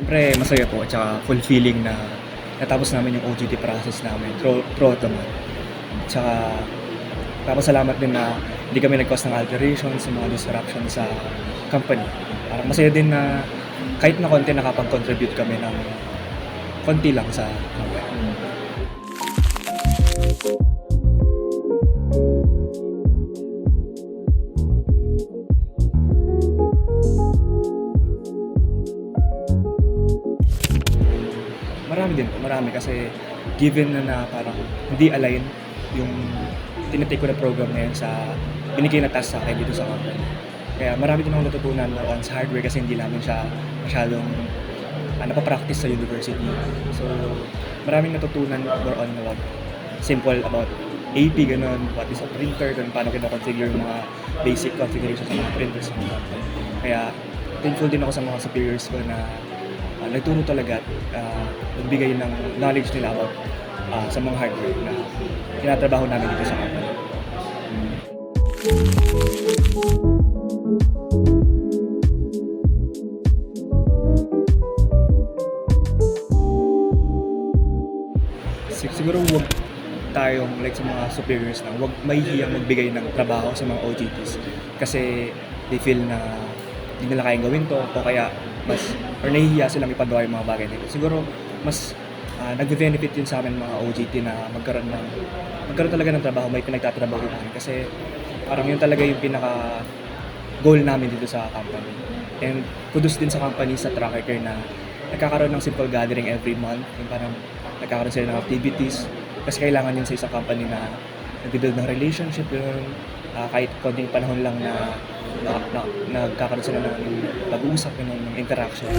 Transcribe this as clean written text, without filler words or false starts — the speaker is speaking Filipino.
Siyempre masaya po at saka fulfilling na natapos namin yung OJT process namin throughout the month. Tsaka papasalamat din na hindi kami nag-cause ng alterations, yung mga disruption sa company. Parang masaya din na kahit na konti nakapag-contribute kami ng konti lang sa company. Marami kasi given na parang hindi align yung tinitake ko na program ngayon sa binigay na task sa'kin dito sa company. Kaya marami din akong natutunan on sa hardware kasi hindi namin siya masyadong napa-practice sa university. So, maraming natutunan more on simple about AP, gano'n, what is a printer, kung paano kino-configure yung mga basic configuration sa mga printers ng company. Kaya thankful din ako sa mga superiors ko na nagturo talaga at nagbigay ng knowledge nila about sa mga hardware na tinatrabaho namin dito sa company. Siguro wag tayong like sa mga superiors na wag mahihiyang magbigay ng trabaho sa mga OJTs kasi they feel na hindi nila kayang gawin to o kaya mas or nahihiya silang ipagawa yung mga bagay nila. Siguro mas nagbe-benefit yun sa amin mga OJT na magkaroon talaga ng trabaho, may pinagtatrabahuhan kasi parang yun talaga yung pinaka goal namin dito sa company. And kudos din sa company sa track record na nagkakaroon ng simple gathering every month, yung parang nagkakaroon sila ng activities kasi kailangan yun sa isang company na nag-build ng relationship yun, kahit konting panahon lang na nagkakaroon sila ng pag-uusap, ng interaction.